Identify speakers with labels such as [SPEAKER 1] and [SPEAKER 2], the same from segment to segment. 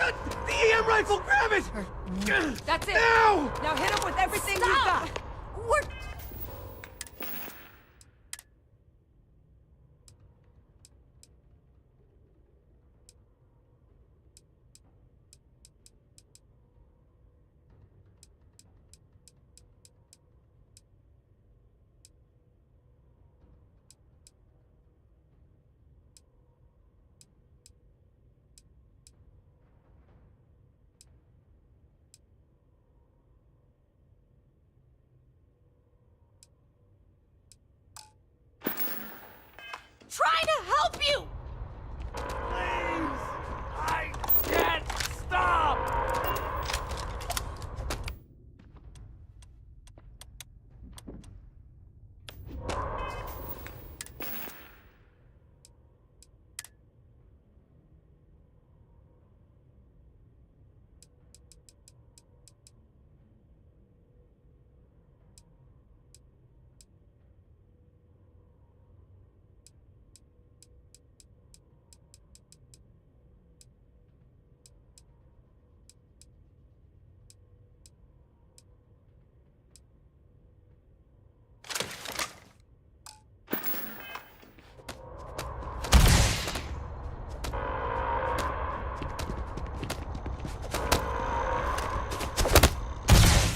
[SPEAKER 1] The EM rifle, grab it!
[SPEAKER 2] That's it.
[SPEAKER 1] Now!
[SPEAKER 2] Now hit him with everything you've got. We're... trying to help you!
[SPEAKER 1] Please! I can't stop!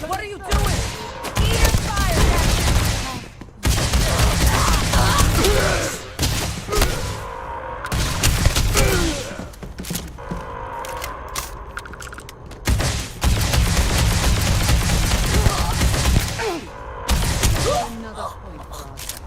[SPEAKER 2] What are you doing? Ear fire, Another point for our side.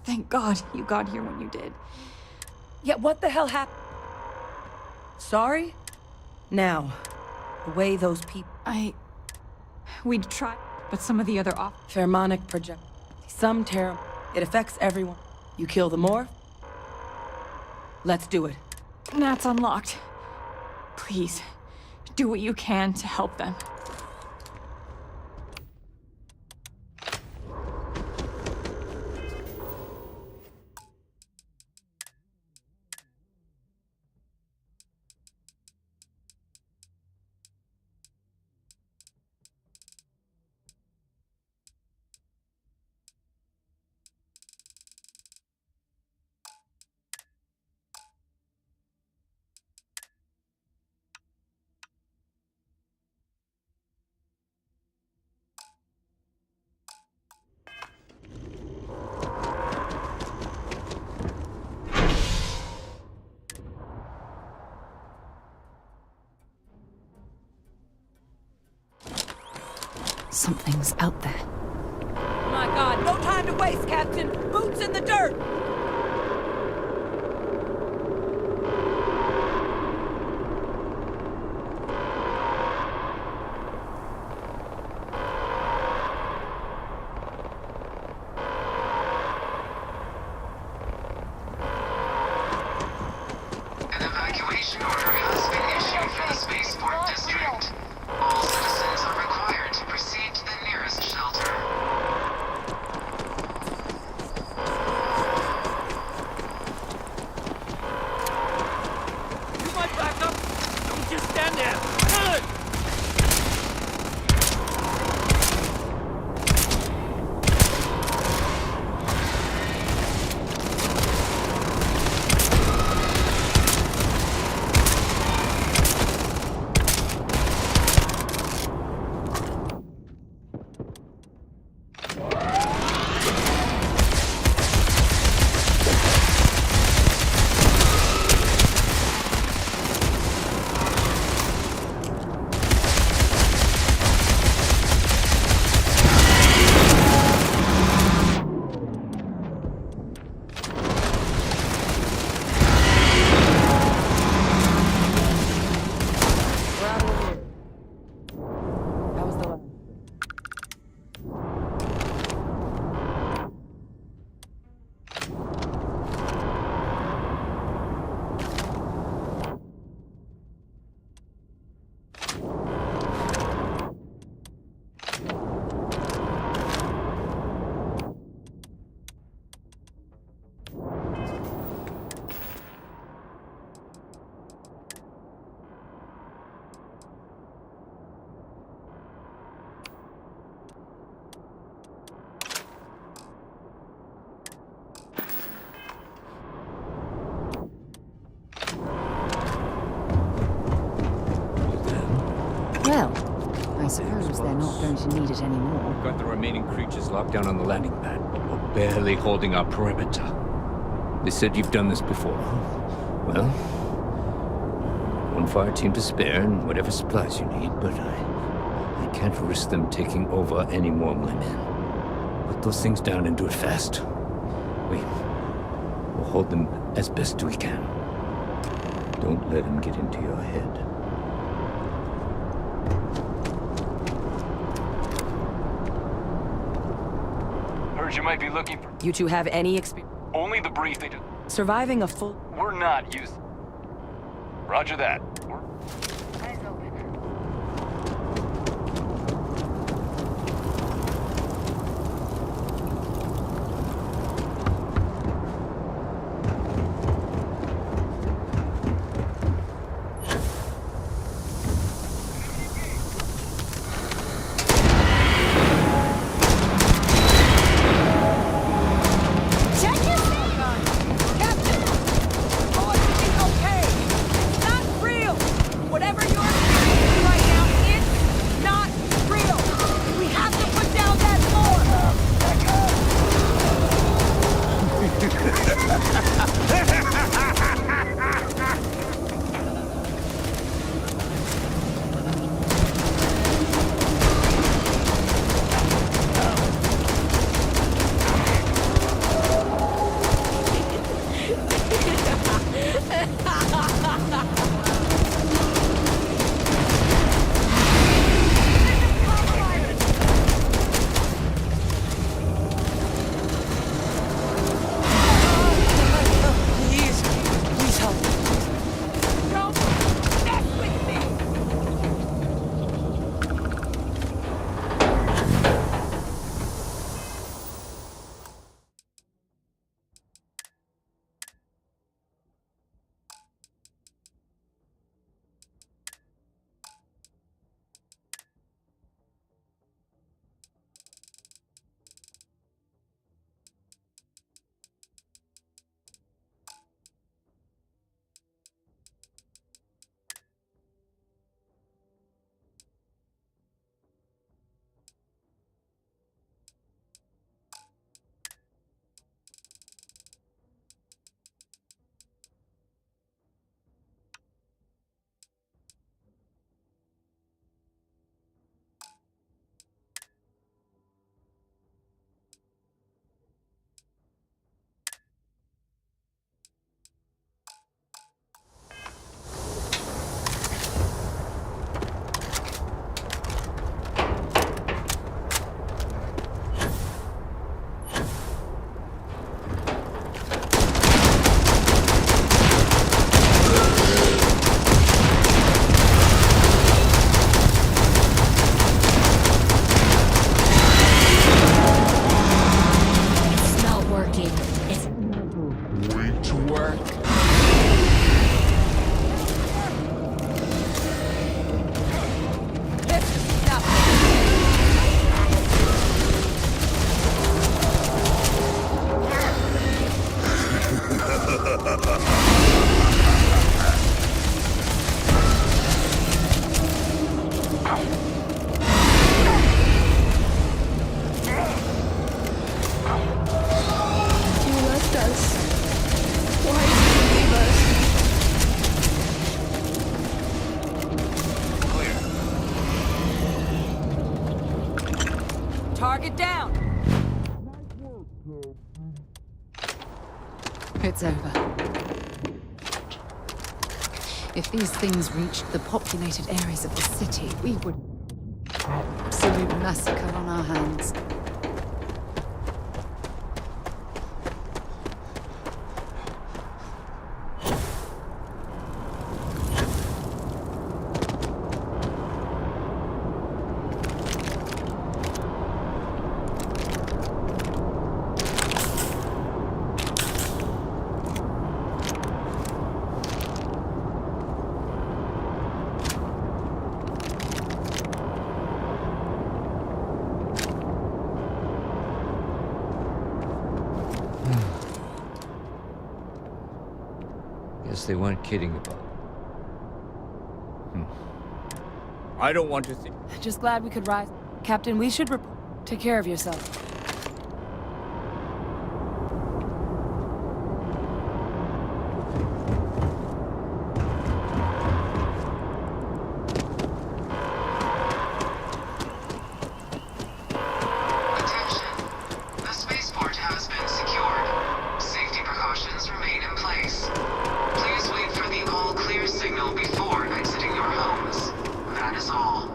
[SPEAKER 3] Thank God you got here when you did.
[SPEAKER 2] Yeah, what the hell happened? Sorry? Now, the way those people...
[SPEAKER 3] We'd try, but some of the other
[SPEAKER 2] Pheromonic project. Some terrible. It affects everyone. You kill the more? Let's do it.
[SPEAKER 3] Nat's unlocked. Please, do what you can to help them.
[SPEAKER 4] Something's out there.
[SPEAKER 2] My God, no time to waste, Captain! Boots in the dirt!
[SPEAKER 5] An evacuation order has been issued for the spaceport district. All citizens are required to proceed to the nearest shelter.
[SPEAKER 4] suppose they're not going to need it anymore.
[SPEAKER 6] We've got the remaining creatures locked down on the landing pad, but we're barely holding our perimeter. They said you've done this before. Well, one fire team to spare and whatever supplies you need, but I can't risk them taking over any more of my men. Put those things down and do it fast. We'll hold them as best we can. Don't let them get into your head.
[SPEAKER 7] Heard you might be looking for
[SPEAKER 2] You two have any experience
[SPEAKER 7] only the brief they did.
[SPEAKER 2] surviving a full...
[SPEAKER 7] We're not used. Roger that.
[SPEAKER 2] Target down!
[SPEAKER 4] It's over. If these things reached the populated areas of the city, we would... absolute massacre on our hands.
[SPEAKER 6] Guess they weren't kidding about it. I don't want to see.
[SPEAKER 2] Just glad we could rise. Captain, we should take care of yourself.
[SPEAKER 5] Attention. The spaceport has been secured. Safety precautions remain in place. Please wait for the all clear signal before exiting your homes. That is all.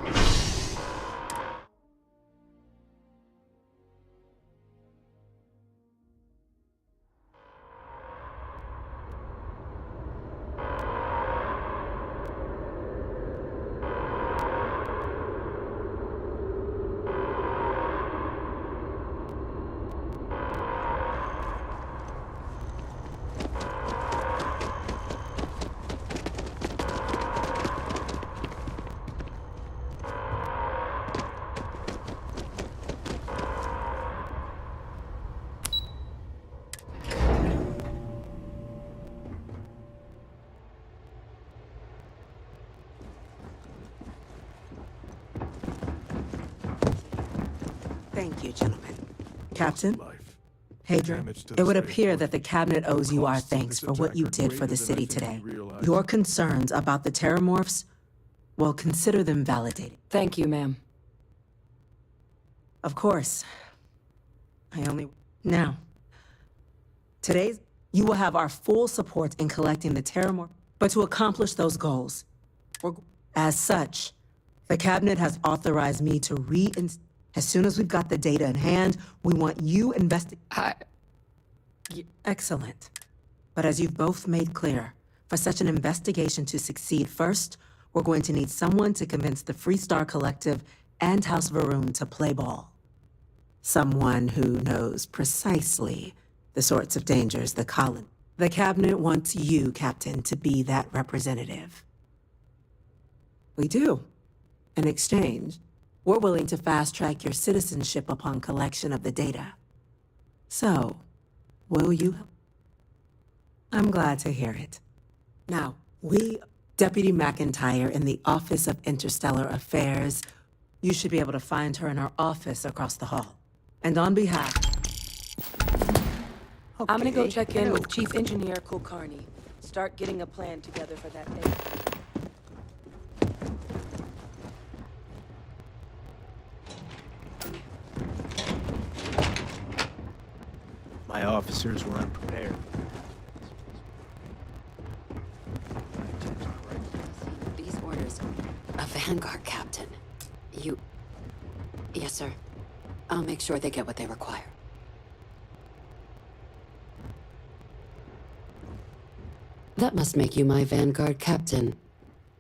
[SPEAKER 8] Thank you, gentlemen. Captain? Hadrian, it would appear that the Cabinet owes you our thanks for what you did for the city today. Your concerns about the Terramorphs, well, consider them validated.
[SPEAKER 2] Thank you, ma'am.
[SPEAKER 8] Of course. Now, today, you will have our full support in collecting the Terramorph, but to accomplish those goals, as such, the Cabinet has authorized me to as soon as we've got the data in hand, we want you Excellent. But as you've both made clear, for such an investigation to succeed, first, we're going to need someone to convince the Freestar Collective and House Varun to play ball. Someone who knows precisely the sorts of dangers the Cabinet wants you, Captain, to be that representative. We do. In exchange, we're willing to fast-track your citizenship upon collection of the data. So, will you? I'm glad to hear it. Now, Deputy McIntyre in the Office of Interstellar Affairs, you should be able to find her in her office across the hall. And on behalf...
[SPEAKER 2] Okay, I'm gonna go check in with Chief Engineer Kulkarni. Start getting a plan together for that day.
[SPEAKER 9] My officers were unprepared.
[SPEAKER 4] These orders. A Vanguard captain. You... Yes, sir. I'll make sure they get what they require. That must make you my Vanguard captain.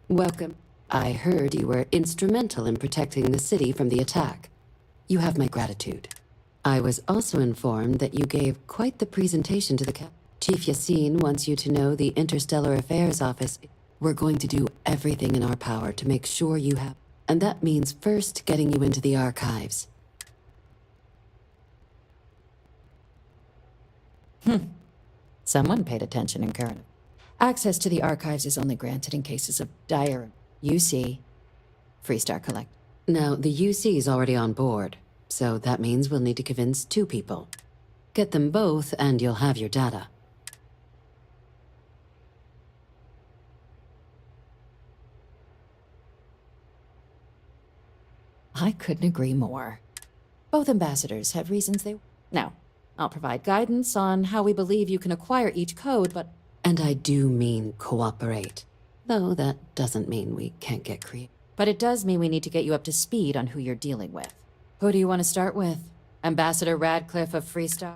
[SPEAKER 4] Welcome. I heard you were instrumental in protecting the city from the attack. You have my gratitude. I was also informed that you gave quite the presentation to the Chief Yassine wants you to know the Interstellar Affairs Office. We're going to do everything in our power to make sure you have... And that means first getting you into the archives. Someone paid attention in current. Access to the archives is only granted in cases of dire... UC. Freestar Collect. Now, the UC is already on board. So that means we'll need to convince 2 people. Get them both, and you'll have your data. I couldn't agree more. Both ambassadors have reasons they... Now, I'll provide guidance on how we believe you can acquire each code, but... And I do mean cooperate. Though that doesn't mean we can't get creative. But it does mean we need to get you up to speed on who you're dealing with. Who do you want to start with? Ambassador Radcliffe of Freestar?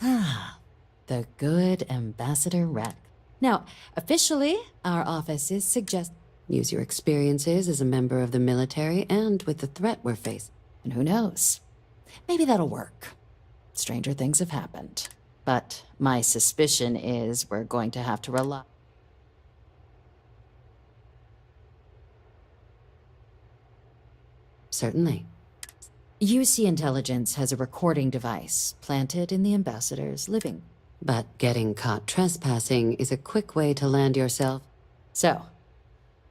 [SPEAKER 4] Ah, the good Ambassador Radcliffe. Now, officially, our office is use your experiences as a member of the military and with the threat we're facing. And who knows? Maybe that'll work. Stranger things have happened. But my suspicion is we're going to have to rely... Certainly. UC Intelligence has a recording device planted in the ambassador's living. but getting caught trespassing is a quick way to land yourself.
[SPEAKER 10] So,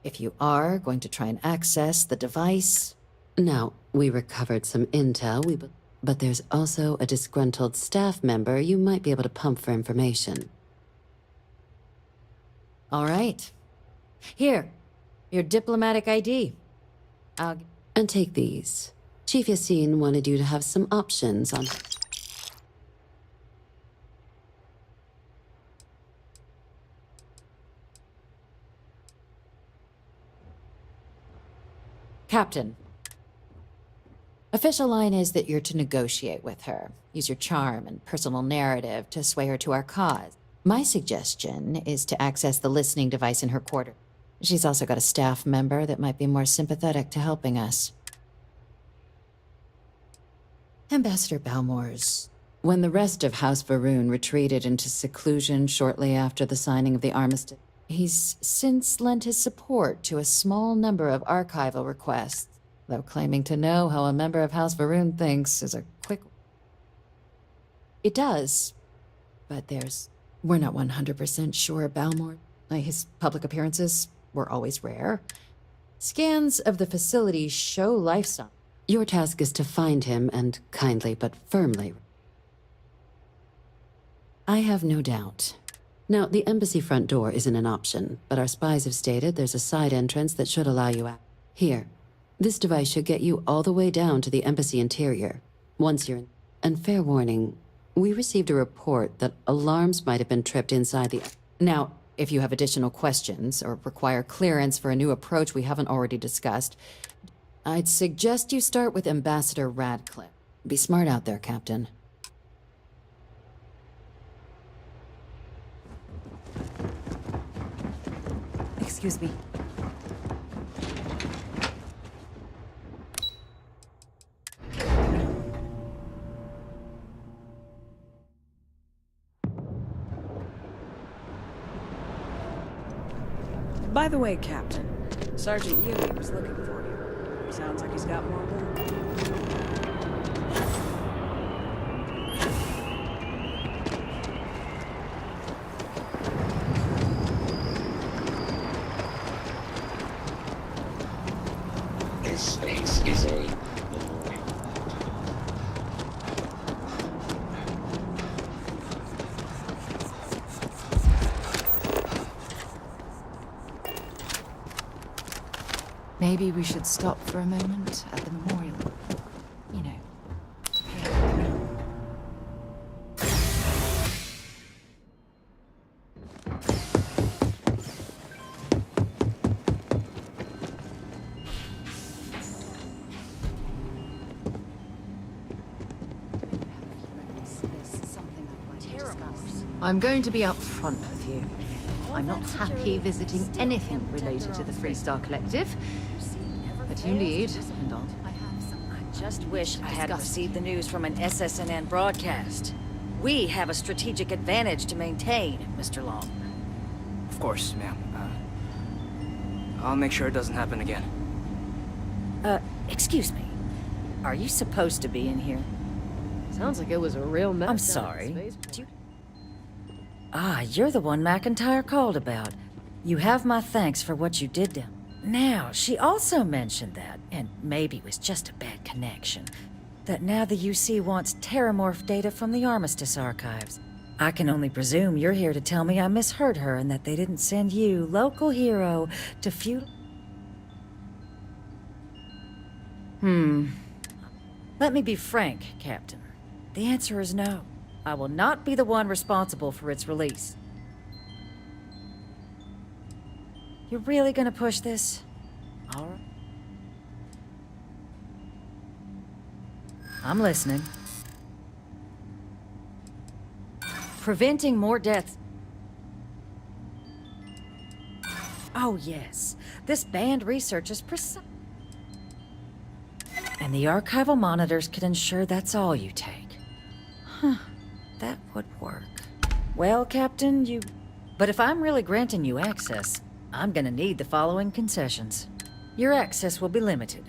[SPEAKER 10] if you are going to try and access the device...
[SPEAKER 4] Now, we recovered some intel, but there's also a disgruntled staff member you might be able to pump for information.
[SPEAKER 10] All right. Here, your diplomatic ID.
[SPEAKER 4] And take these. Chief Yassine wanted you to have some options on...
[SPEAKER 10] Captain. Official line is that you're to negotiate with her. Use your charm and personal narrative to sway her to our cause. My suggestion is to access the listening device in her quarters. She's also got a staff member that might be more sympathetic to helping us. Ambassador Balmore's. When the rest of House Varun retreated into seclusion shortly after the signing of the armistice, he's since lent his support to a small number of archival requests, though claiming to know how a member of House Varun thinks is a quick... It does, but we're not 100% sure Balmore. His public appearances were always rare. Scans of the facility show life signs.
[SPEAKER 4] Your task is to find him and kindly but firmly... I have no doubt. Now, the embassy front door isn't an option, but our spies have stated there's a side entrance that should allow you out. Here, this device should get you all the way down to the embassy interior. Once you're in... And fair warning, we received a report that alarms might have been tripped inside the...
[SPEAKER 10] Now, if you have additional questions or require clearance for a new approach we haven't already discussed, I'd suggest you start with Ambassador Radcliffe. Be smart out there, Captain.
[SPEAKER 2] Excuse me. By the way, Captain, Sergeant Yui was looking for you. Sounds like he's got more work.
[SPEAKER 11] This space is a...
[SPEAKER 3] Maybe we should stop for a moment at the memorial. You know. I'm going to be up front with you. I'm not happy visiting anything related to the Freestar Collective. But you lead, and I'll...
[SPEAKER 12] I just wish I had received the news from an SSNN broadcast. We have a strategic advantage to maintain, Mr. Long.
[SPEAKER 13] Of course, ma'am. I'll make sure it doesn't happen again.
[SPEAKER 12] Excuse me. Are you supposed to be in here?
[SPEAKER 14] Sounds like it was a real mess.
[SPEAKER 12] I'm sorry. Ah, you're the one McIntyre called about. You have my thanks for what you did down. Now, she also mentioned that, and maybe it was just a bad connection, that now the UC wants terramorph data from the Armistice archives. I can only presume you're here to tell me I misheard her and that they didn't send you, local hero, to feud... Let me be frank, Captain. The answer is no. I will not be the one responsible for its release. You're really gonna push this? All right. I'm listening. Preventing more deaths. Oh, yes. This banned research is precise. And the archival monitors could ensure that's all you take. Huh. That would work. Well, Captain, But if I'm really granting you access, I'm gonna need the following concessions. Your access will be limited.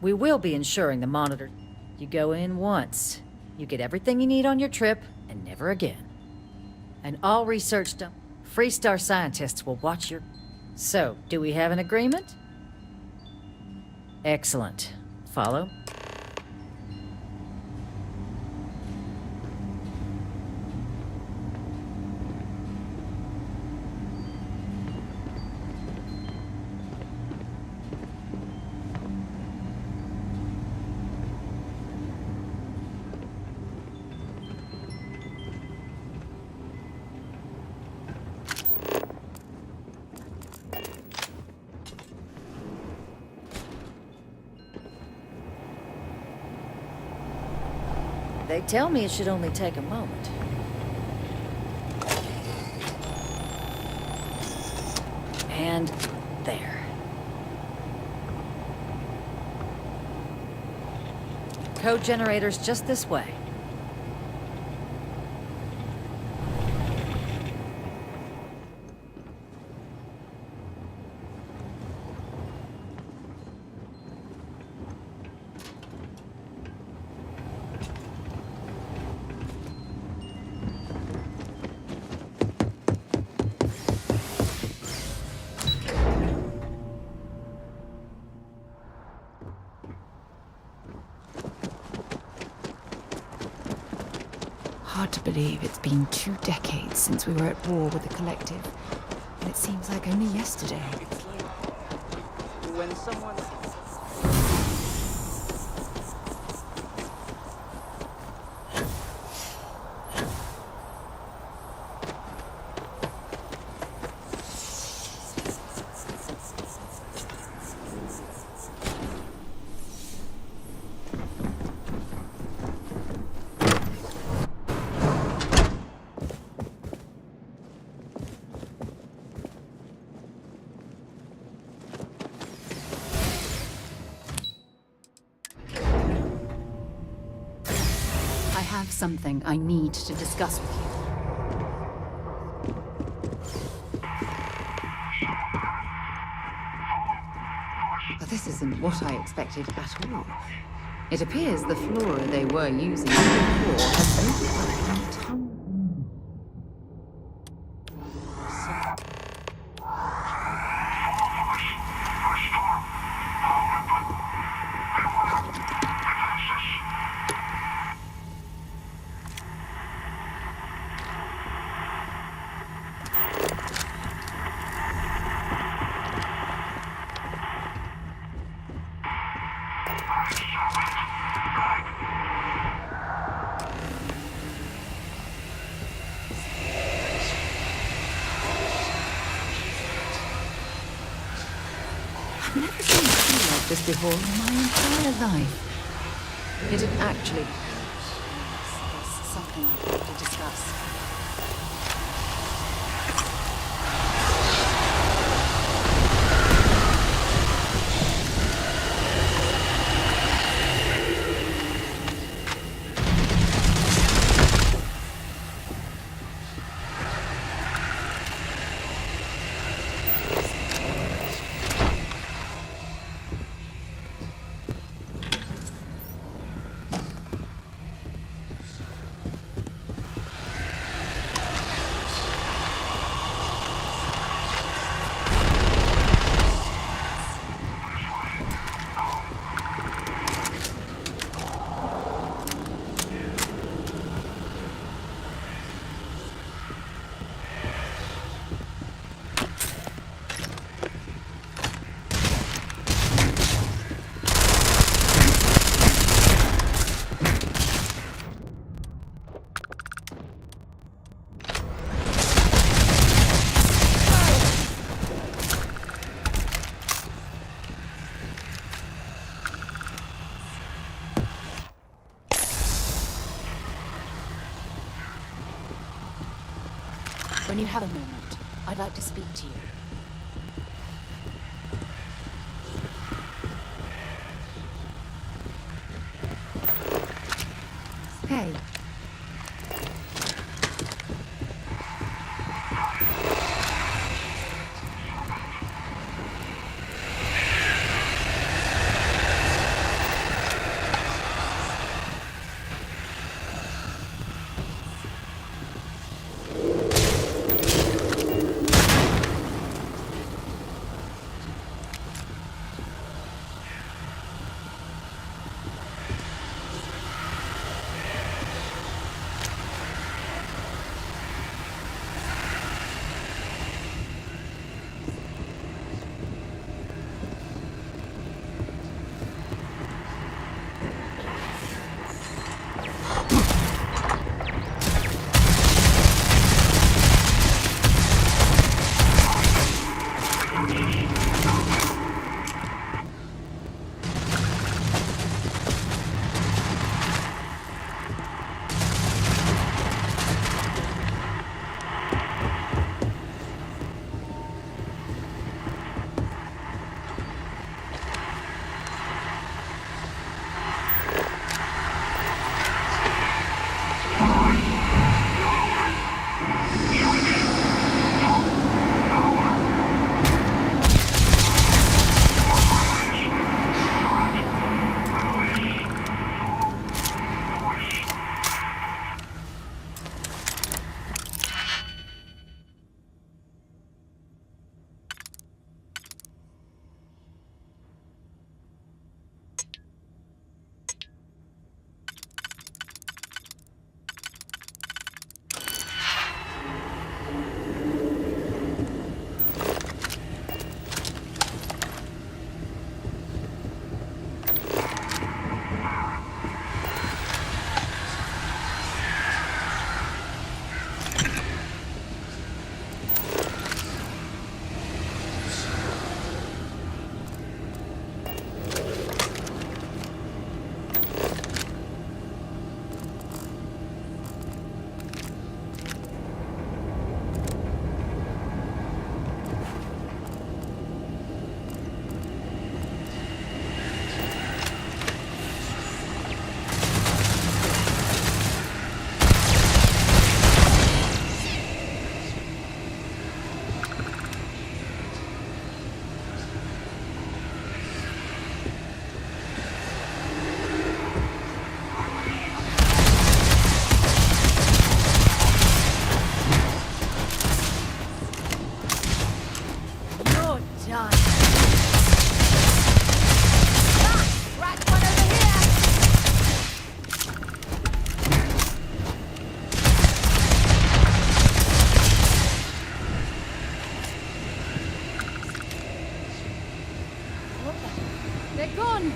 [SPEAKER 12] We will be ensuring the monitor. You go in once. You get everything you need on your trip, and never again. And all research done. Freestar scientists will watch your... So, do we have an agreement? Excellent. Follow? They tell me it should only take a moment. And there. Code generator's just this way.
[SPEAKER 3] Hard to believe it's been 2 decades since we were at war with the Collective. And it seems like only yesterday.
[SPEAKER 13] It's like when someone...
[SPEAKER 3] I have something I need to discuss with you. But this isn't what I expected at all. It appears the flora they were using before has opened up an entire... I've never seen a sea like this before in my entire life. It had actually... There's something I'd like to discuss. When you have a moment, I'd like to speak to you. Hey. They're gone!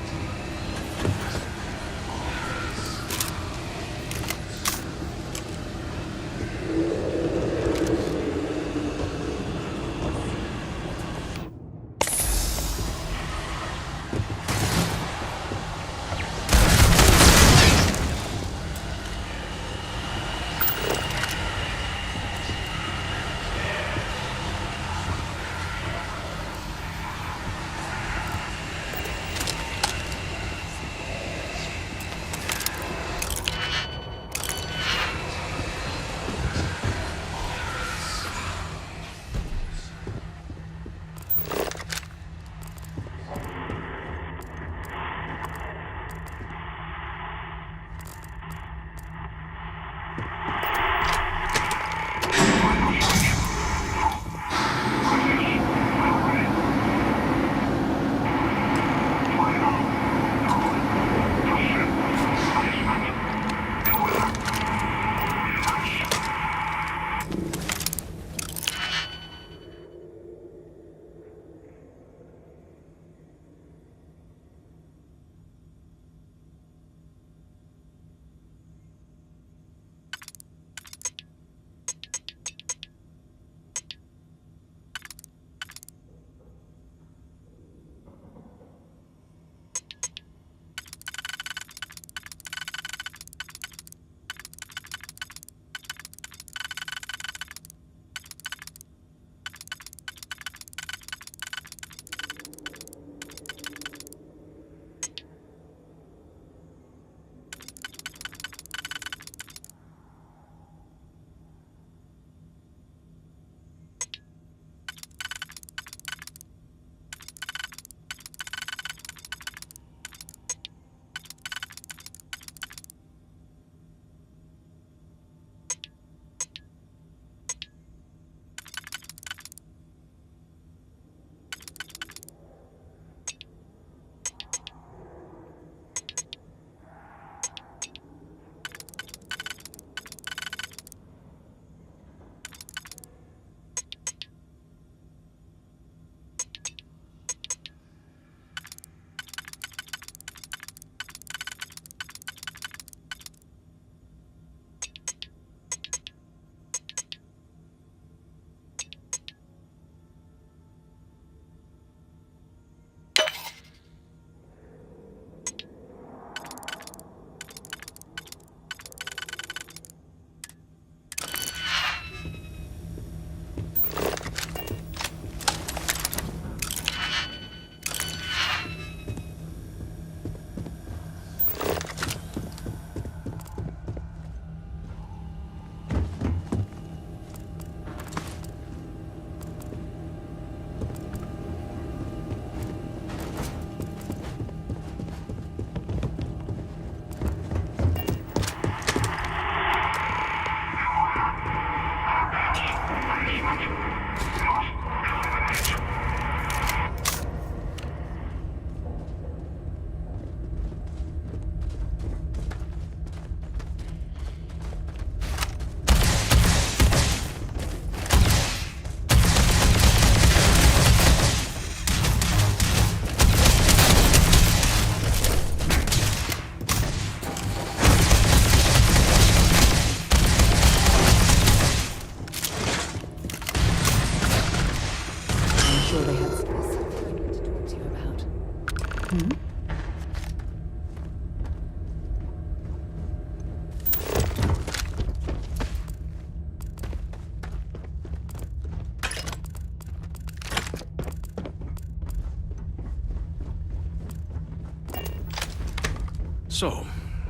[SPEAKER 9] So,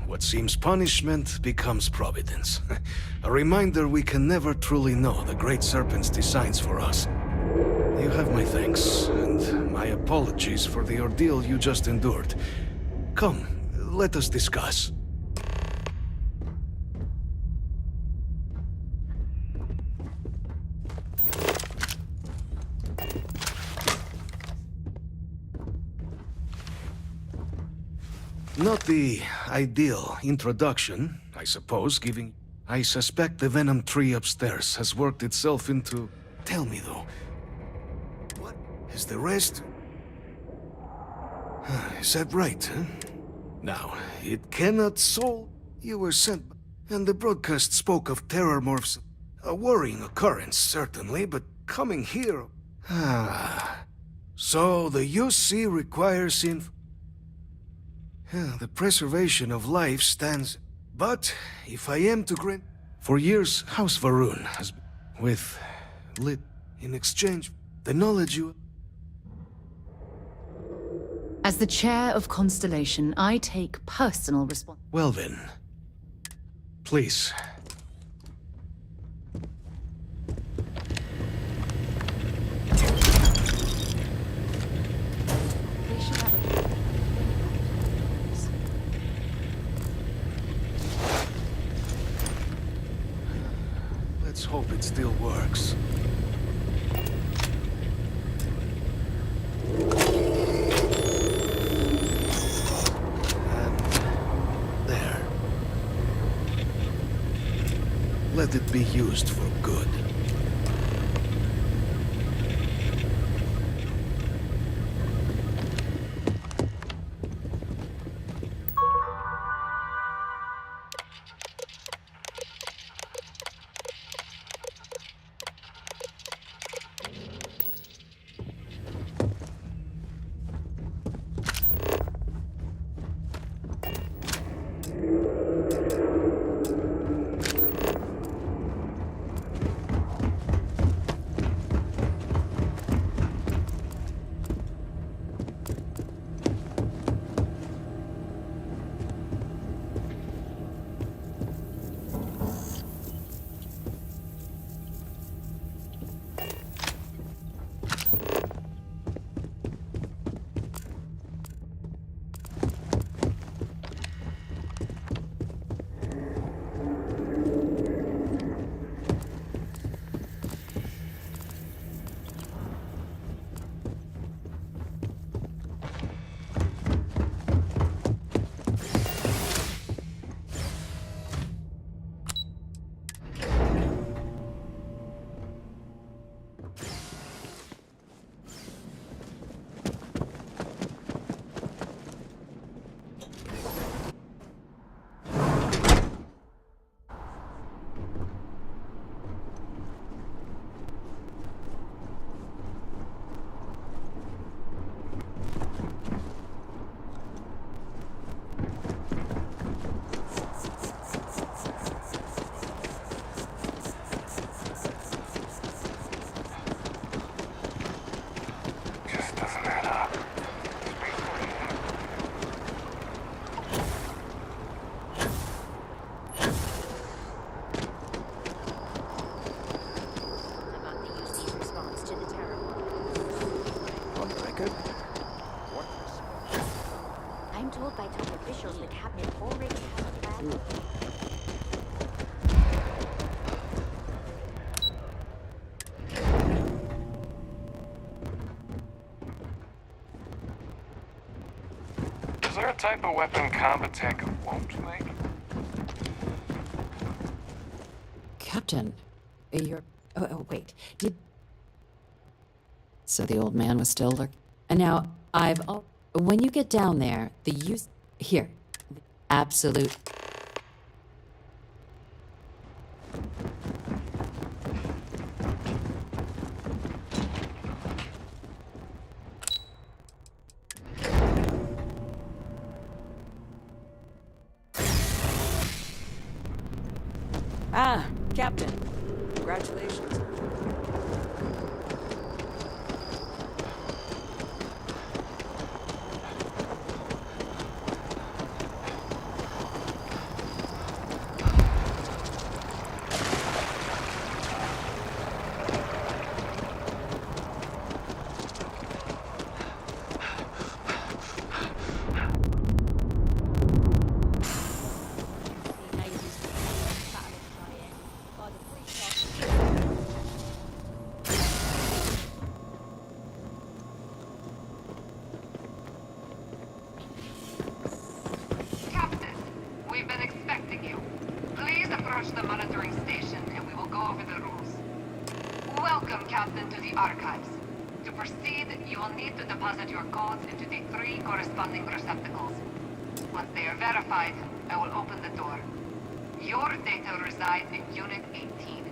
[SPEAKER 9] what seems punishment becomes providence. A reminder we can never truly know the Great Serpent's designs for us. You have my thanks, and my apologies for the ordeal you just endured. Come, let us discuss. Not the ideal introduction, I suppose, given... I suspect the Venom tree upstairs has worked itself into... Tell me, though, what is the rest? Is that right, huh? Now, it cannot solve. You were sent, and the broadcast spoke of terror morphs. A worrying occurrence, certainly, but coming here... So the UC requires the preservation of life stands... But, if I am to grant... For years, House Varun has been... With... Lit... In exchange, the knowledge you...
[SPEAKER 3] As the chair of Constellation, I take personal responsibility.
[SPEAKER 9] Well then... Please... Let's hope it still works. And there. Let it be used for good.
[SPEAKER 7] Is there a type of weapon combat tech won't make?
[SPEAKER 10] Captain, you're... Oh, wait. So the old man was still lurking. And now, when you get down there, the use... Here. Absolute...
[SPEAKER 2] Ah, Captain. Congratulations.
[SPEAKER 5] Approach the monitoring station and we will go over the rules. Welcome, Captain, to the Archives. To proceed, you will need to deposit your codes into the 3 corresponding receptacles. Once they are verified, I will open the door. Your data resides in Unit 18.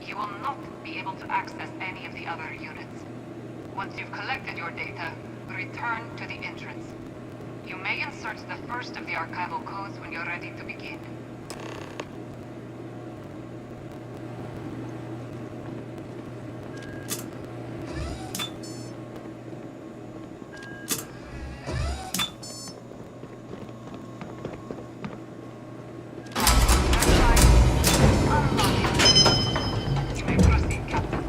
[SPEAKER 5] You will not be able to access any of the other units. Once you've collected your data, return to the entrance. You may insert the first of the archival codes when you're ready to begin. You may proceed, Captain.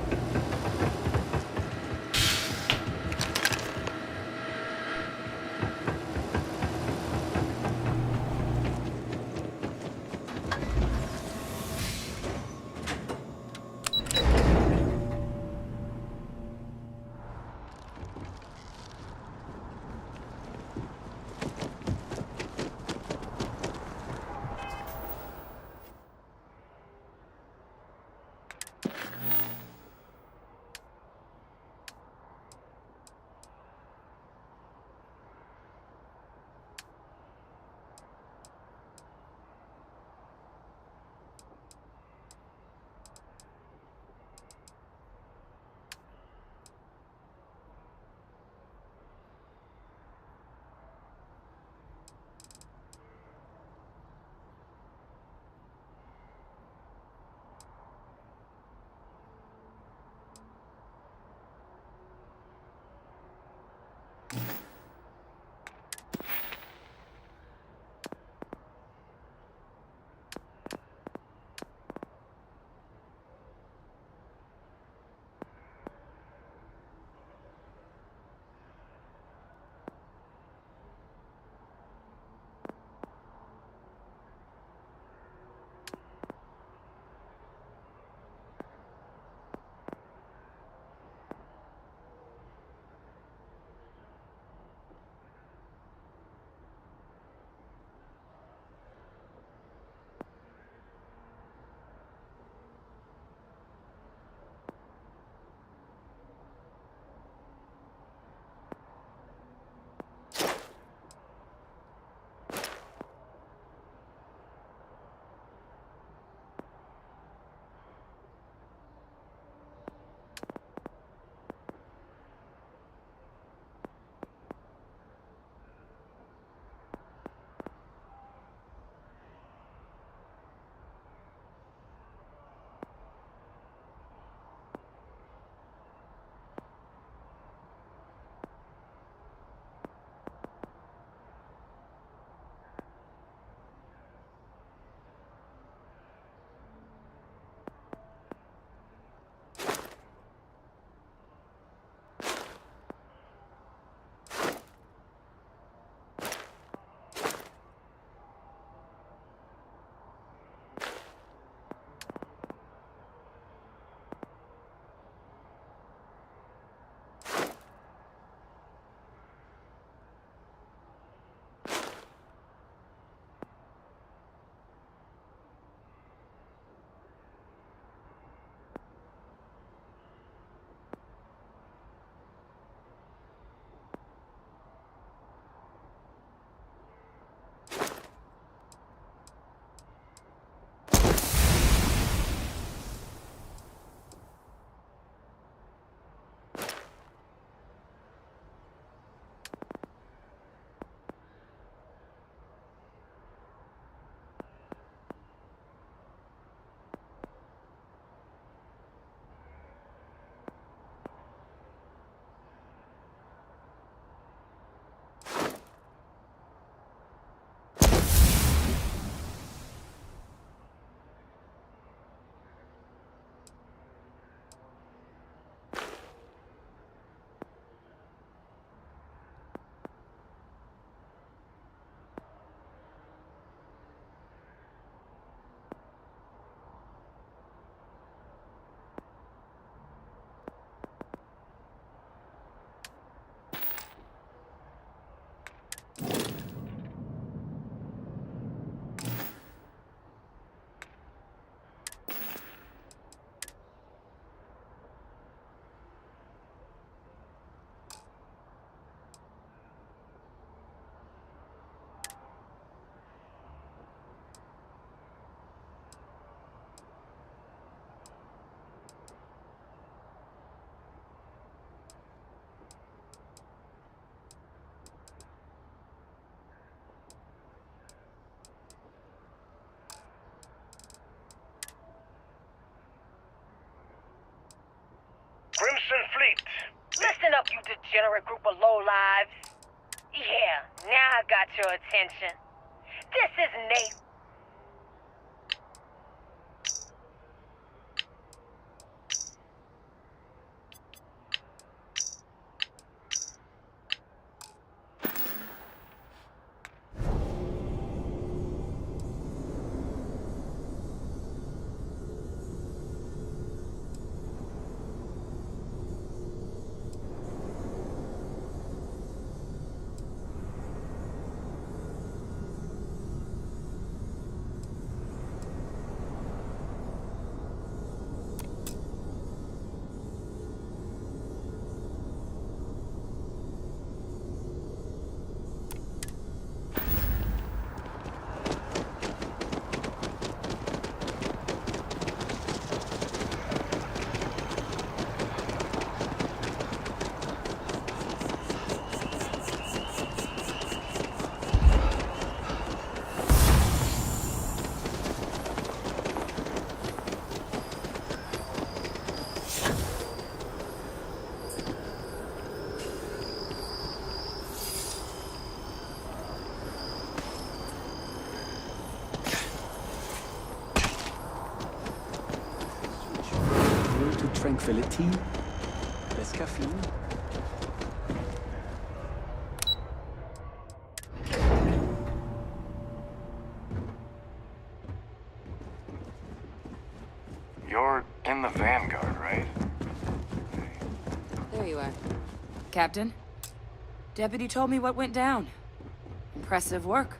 [SPEAKER 15] They're a group of lowlives. Yeah, now I got your attention. This is Nate.
[SPEAKER 16] Tranquility, less caffeine.
[SPEAKER 7] You're in the Vanguard, right?
[SPEAKER 2] There you are. Captain, Deputy told me what went down. Impressive work.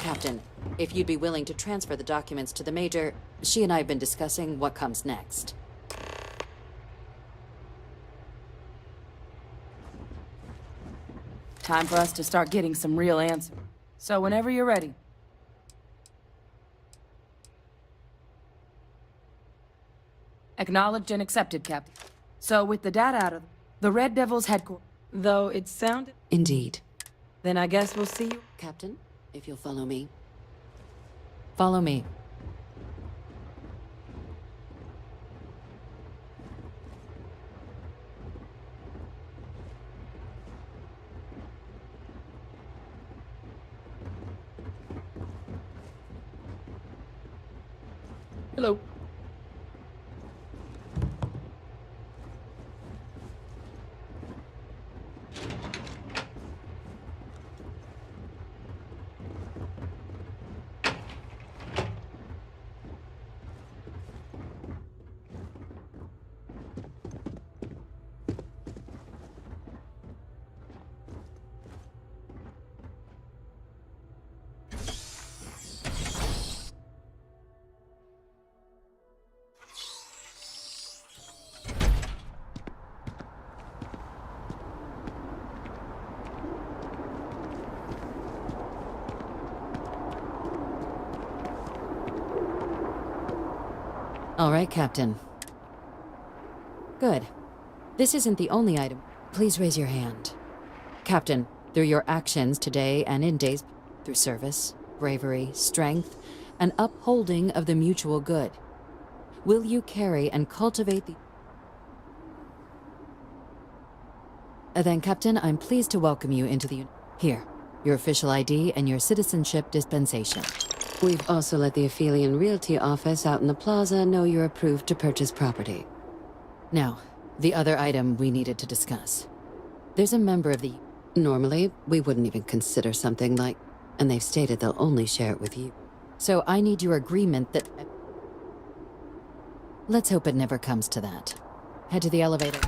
[SPEAKER 10] Captain, if you'd be willing to transfer the documents to the Major, she and I have been discussing what comes next.
[SPEAKER 2] Time for us to start getting some real answers. So whenever you're ready. Acknowledged and accepted, Captain. So with the data out of the Red Devil's headquarters, though it sounded...
[SPEAKER 4] Indeed.
[SPEAKER 2] Then I guess we'll see you...
[SPEAKER 4] Captain, if you'll follow me.
[SPEAKER 10] Follow me.
[SPEAKER 2] Hello.
[SPEAKER 10] All right, Captain. Good. This isn't the only item. Please raise your hand. Captain, through your actions today and in days, through service, bravery, strength, and upholding of the mutual good, will you carry and cultivate the... Then, Captain, I'm pleased to welcome you into the... Here, your official ID and your citizenship dispensation.
[SPEAKER 4] We've also let the Aphelion Realty office out in the plaza know you're approved to purchase property.
[SPEAKER 10] Now, the other item we needed to discuss. There's a member of the...
[SPEAKER 4] Normally, we wouldn't even consider something like... And they've stated they'll only share it with you.
[SPEAKER 10] So I need your agreement that... Let's hope it never comes to that. Head to the elevator.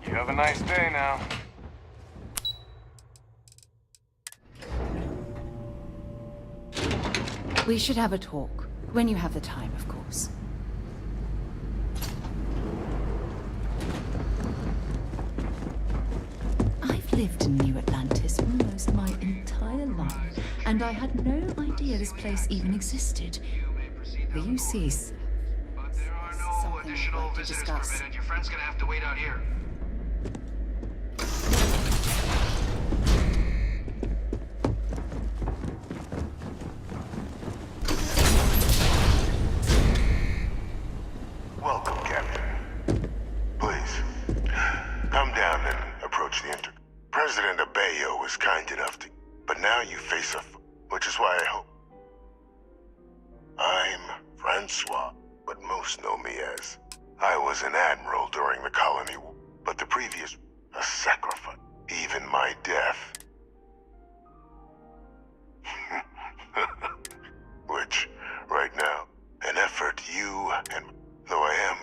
[SPEAKER 7] You have a nice day now.
[SPEAKER 17] We should have a talk. When you have the time, of course. I've lived in New Atlantis almost my entire life, and I had no idea this place even existed. The UC's something
[SPEAKER 9] additional visitors permitted. Your friend's gonna have to wait out here.
[SPEAKER 18] Welcome, Captain. Please, come down and approach the inter... President Abeyo was kind enough to... But now you face a... Which is why I hope... I'm Francois, but most know me as... I was an admiral during the colony war, but the previous... A sacrifice. Even my death. Which, right now, an effort you and... Though I am...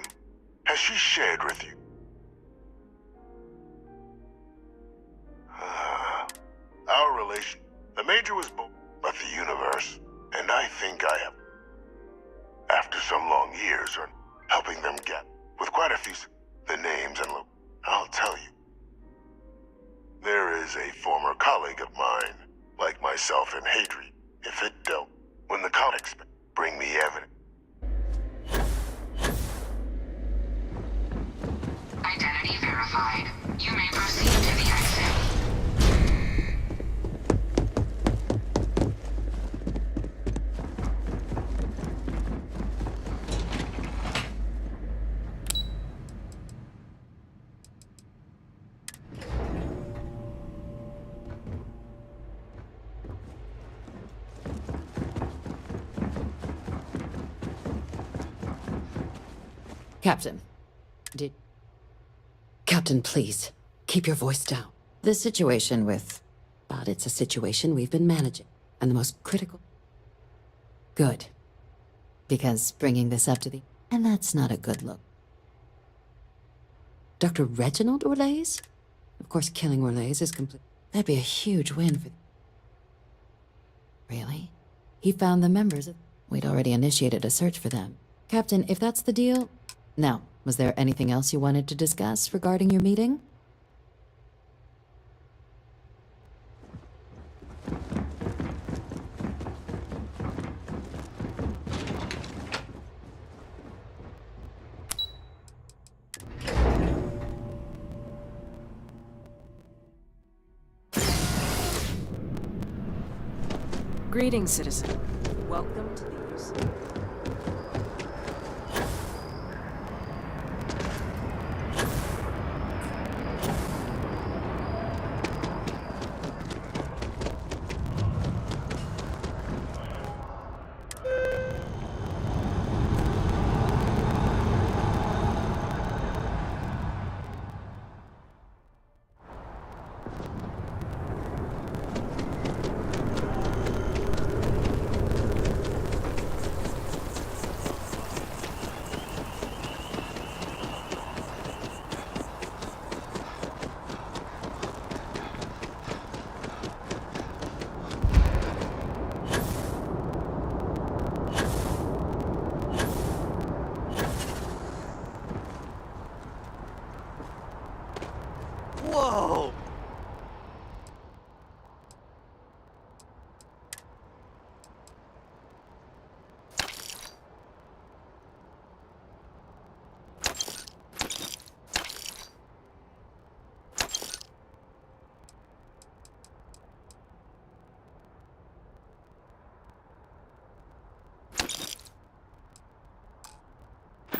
[SPEAKER 18] Has she shared with you? Our relation... The Major was born, but the universe... And I think I have... After some long years, are helping them get... With quite a few... The names and look... I'll tell you. There is a former colleague of mine, like myself and Hadri. If it don't... When the colleagues bring me evidence...
[SPEAKER 5] Identity verified. You may proceed to the exit.
[SPEAKER 4] Captain, Captain, please, keep your voice down. The situation with... But it's a situation we've been managing, and the most critical... Good. Because bringing this up to the... And that's not a good look. Dr. Reginald Orlaise? Of course, killing Orlaise is complete... That'd be a huge win for... Really? He found the members of... We'd already initiated a search for them. Captain, if that's the deal... Now, was there anything else you wanted to discuss regarding your meeting?
[SPEAKER 2] Greetings, citizen. Welcome to the UC.
[SPEAKER 1] Whoa!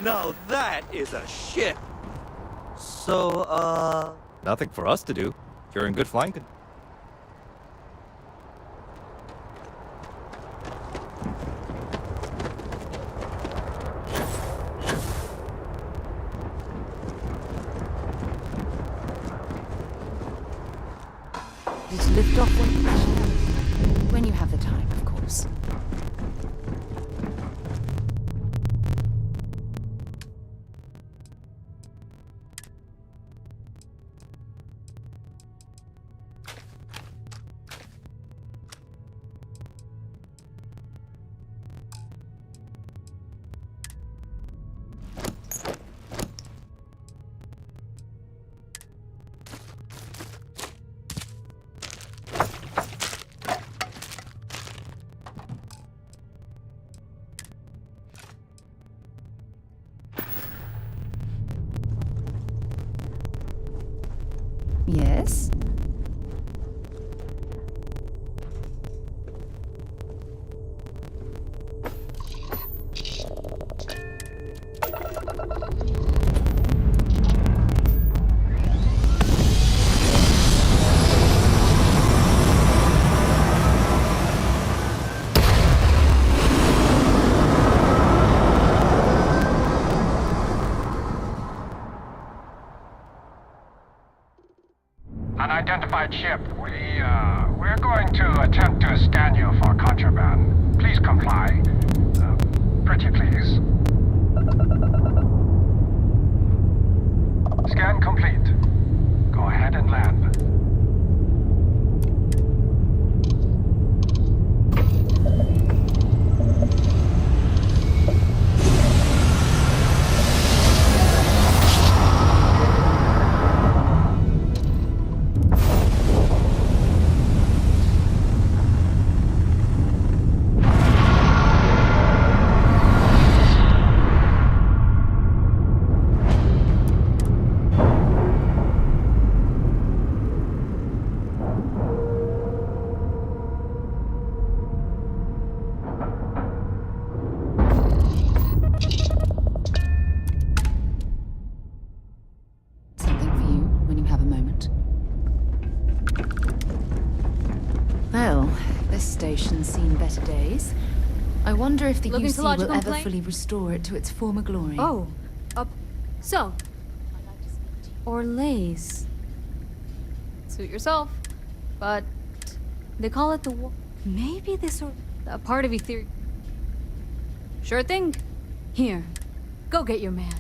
[SPEAKER 1] Now that is a ship. So,
[SPEAKER 19] Nothing for us to do. You're in good flying condition.
[SPEAKER 3] Let's lift off when you have the time, of course. Yes?
[SPEAKER 7] Unidentified ship. We're going to attempt to scan you for contraband. Please comply. Pretty please. Scan complete. Go ahead and land.
[SPEAKER 3] Well, this station's seen better days. I wonder if the
[SPEAKER 20] Looking to
[SPEAKER 3] UC
[SPEAKER 20] lodge a
[SPEAKER 3] will ever
[SPEAKER 20] complaint?
[SPEAKER 3] fully restore it to its former glory.
[SPEAKER 20] Oh, so. Orlays. Suit yourself. But they call it the war. Maybe this or a part of your theory. Sure thing. Here, go get your man.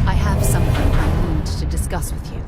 [SPEAKER 3] I have something I need to discuss with you.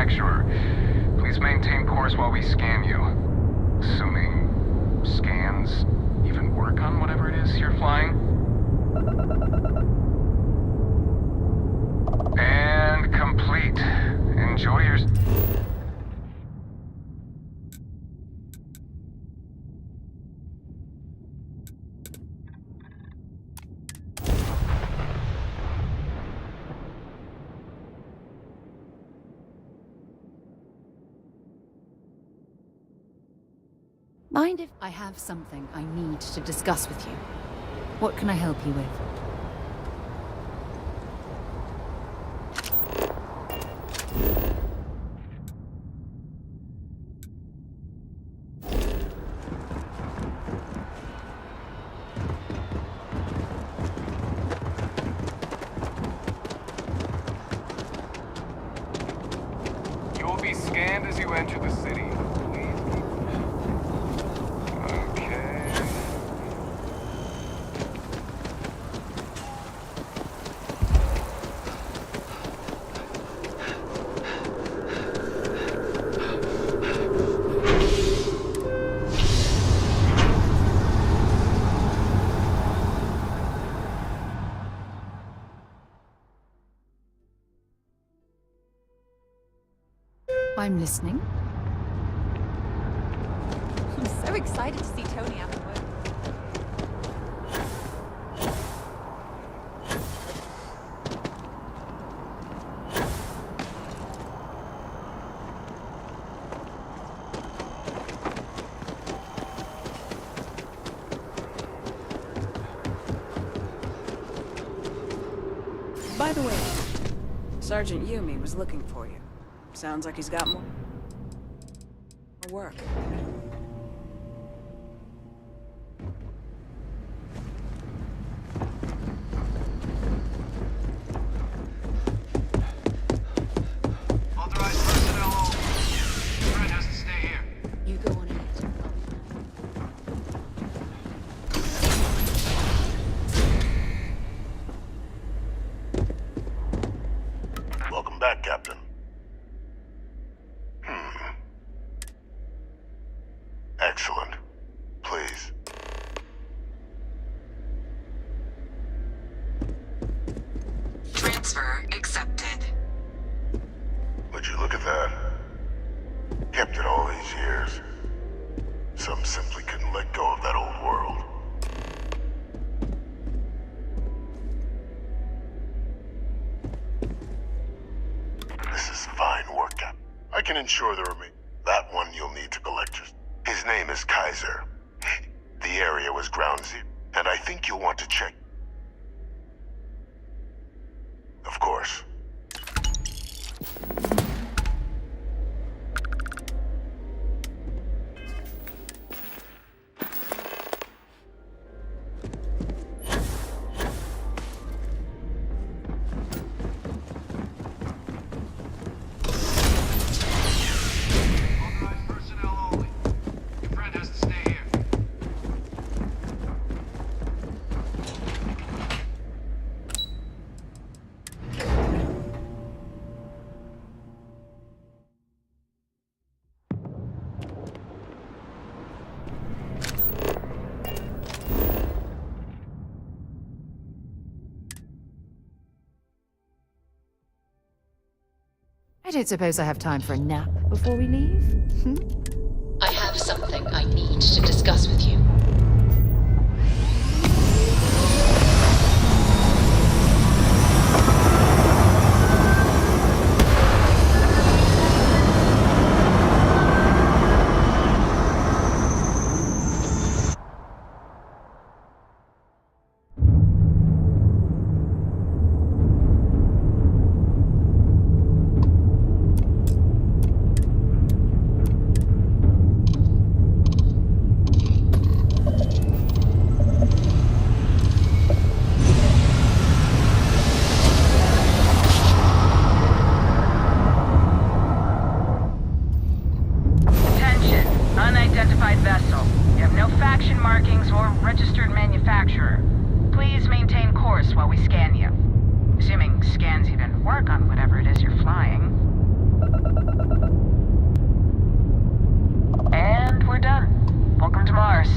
[SPEAKER 7] manufacturer. Please maintain course while we scan you. Assuming scans even work on whatever it is you're flying. And complete. Enjoy your...
[SPEAKER 3] Mind if I have something I need to discuss with you? What can I help you with?
[SPEAKER 7] You will be scanned as you enter the city.
[SPEAKER 3] I'm listening.
[SPEAKER 20] I'm so excited to see Tony out of work.
[SPEAKER 2] By the way, Sergeant Yumi was looking for you. Sounds like he's got more work.
[SPEAKER 5] Authorized personnel only. Fred has to stay here.
[SPEAKER 3] You go on ahead.
[SPEAKER 18] Welcome back, Captain. Excellent. Please.
[SPEAKER 5] Transfer accepted.
[SPEAKER 18] Would you look at that? Kept it all these years. Some simply couldn't let go of that old world. This is fine work, Cap. I can ensure the remain. That one you'll need to collect just. His name is Kaiser. The area was ground zero, and I think you'll want to check. Of course.
[SPEAKER 3] I don't suppose I have time for a nap before we leave?
[SPEAKER 4] I have something I need to discuss with you.
[SPEAKER 15] While we scan you. Assuming scans even work on whatever it is you're flying. And we're done. Welcome to Mars.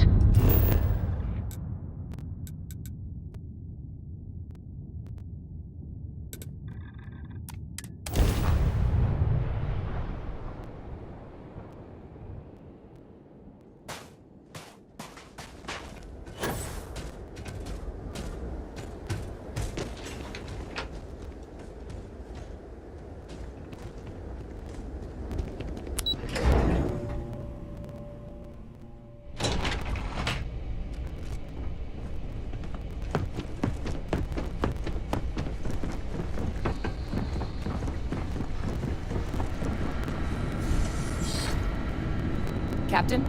[SPEAKER 2] Captain,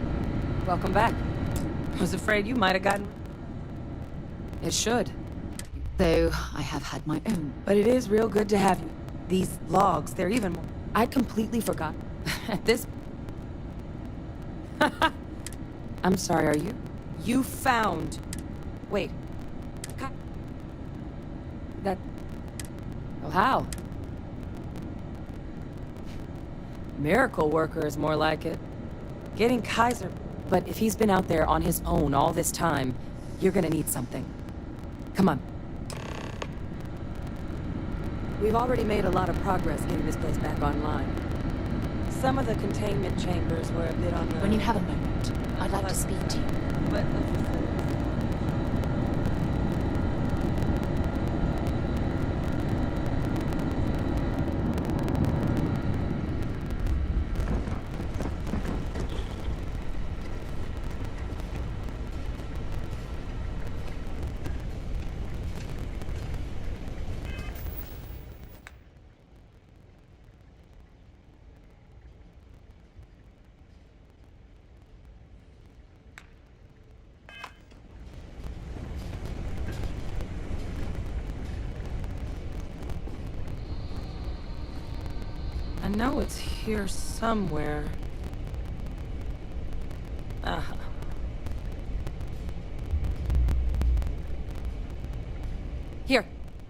[SPEAKER 2] welcome back. Was afraid you might have gotten... It should.
[SPEAKER 3] Though I have had my own.
[SPEAKER 2] But it is real good to have you. These logs, they're even more... I'd completely forgotten. At this... I'm sorry, are you? You found... Wait. That... Well, how? Miracle worker is more like it. Getting Kaiser... But if he's been out there on his own all this time, you're gonna need something. Come on. We've already made a lot of progress getting this place back online. Some of the containment chambers were a bit on the...
[SPEAKER 17] When you have a moment, I'd like to speak to you.
[SPEAKER 2] But... I know it's here somewhere. Uh-huh. Here,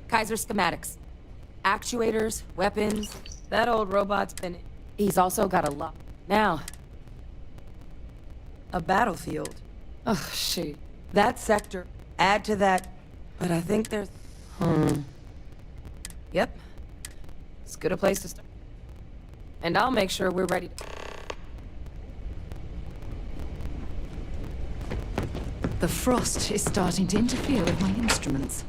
[SPEAKER 2] Kaiser schematics. Actuators, weapons. That old robot's been... He's also got a lot. Now, a battlefield. Oh, shoot. That sector. Add to that. But I think there's... Yep. It's good a place to start. And I'll make sure we're ready to...
[SPEAKER 3] The frost is starting to interfere with my instruments.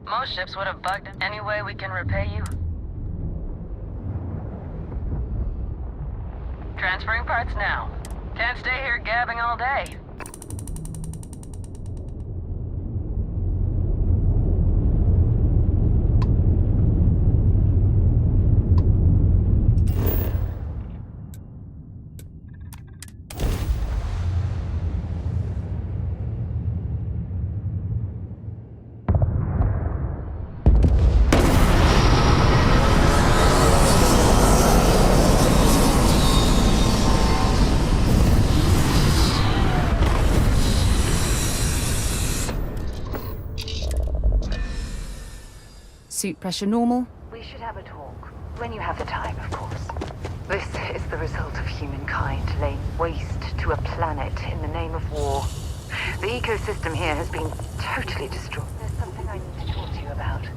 [SPEAKER 15] Most ships would have bugged it. Any way we can repay you? Transferring parts now. Can't stay here gabbing all day.
[SPEAKER 3] Suit pressure normal?
[SPEAKER 15] We should have a talk. When you have the time, of course. This is the result of humankind laying waste to a planet in the name of war. The ecosystem here has been totally destroyed. There's something I need to talk to you about.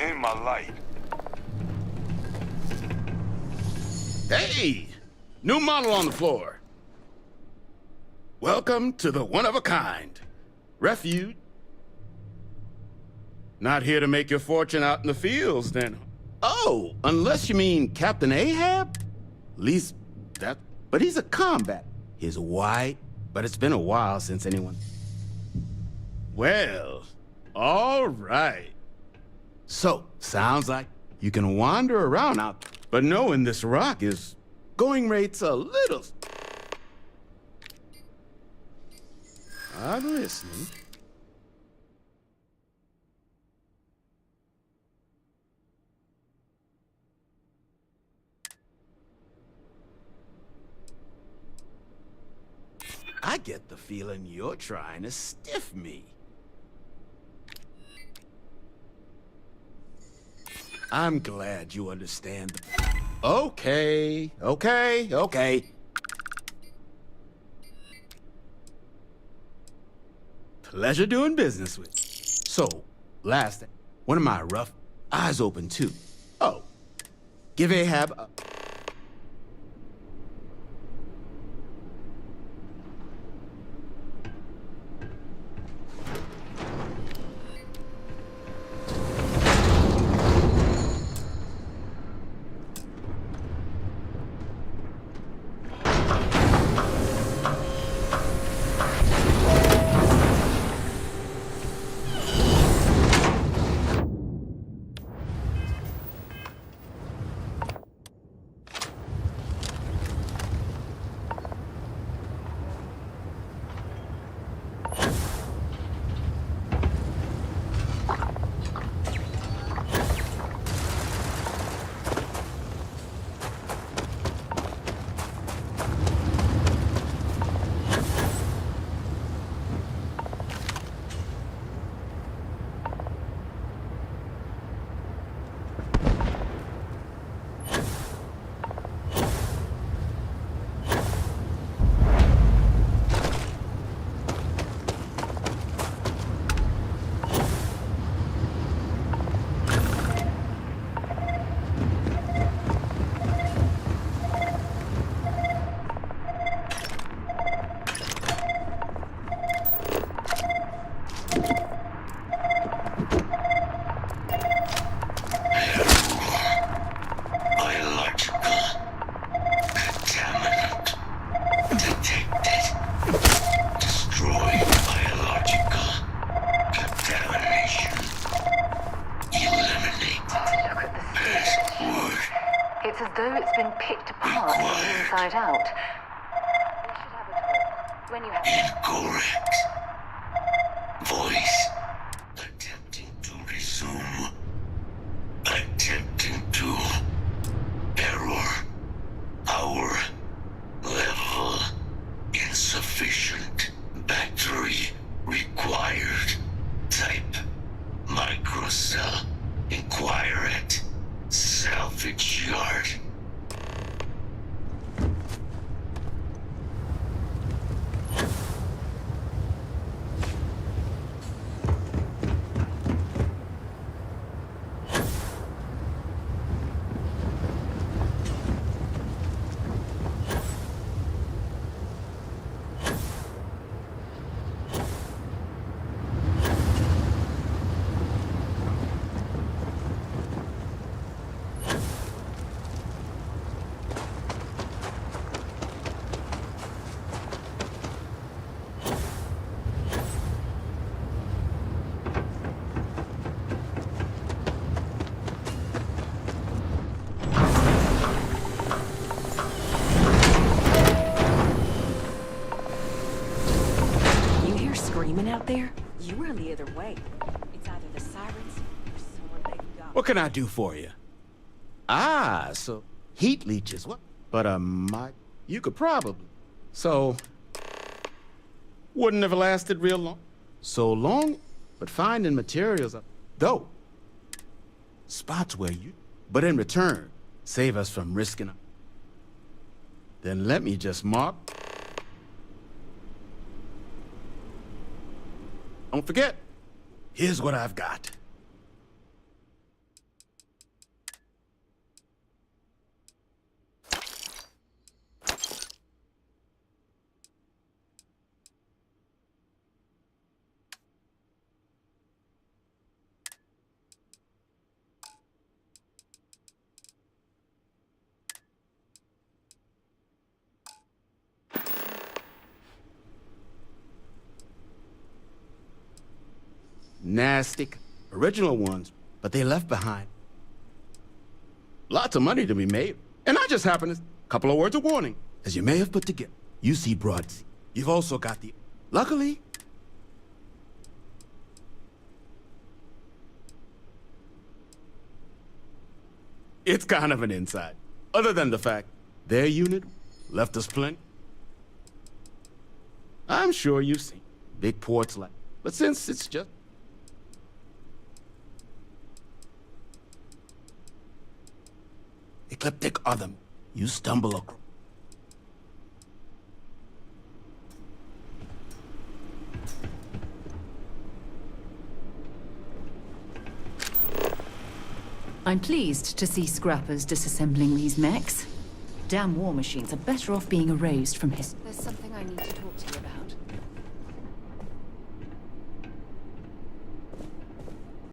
[SPEAKER 18] In my light.
[SPEAKER 21] Hey! New model on the floor. Welcome to the one-of-a-kind. Refuge. Not here to make your fortune out in the fields, then. Oh, unless you mean Captain Ahab? At least that... But he's a combat. He's white, but it's been a while since anyone... Well, all right. So, sounds like you can wander around out, but knowing this rock is going rate's a little... I'm listening. I get the feeling you're trying to stiff me. I'm glad you understand the... Okay. Pleasure doing business with you. So, last, one of my rough eyes open too. Oh, give Ahab a...
[SPEAKER 15] It's as though it's been picked apart from the inside out. We should have a talk. When you have...
[SPEAKER 11] Incorrect. Voice. Attempting to resume. Attempting to... Error.
[SPEAKER 2] screaming out there? You run the other way. It's either the sirens or someone they've got.
[SPEAKER 21] What can I do for you? Ah, so heat leeches. What? But you could probably. So wouldn't have lasted real long. So long, but finding materials though. Spots where you. But in return, save us from risking. Then let me just mark. Don't forget, here's what I've got. Nasty, original ones, but they left behind. Lots of money to be made. And I just happen to, couple of words of warning, as you may have put together. You see Broadsea. You've also got the, luckily, it's kind of an inside. Other than the fact, their unit left us plenty. I'm sure you've seen big ports like, but since it's just, ecliptic other, you stumble across.
[SPEAKER 3] I'm pleased to see scrappers disassembling these mechs. Damn war machines are better off being erased from history.
[SPEAKER 20] There's something I need to talk to you about.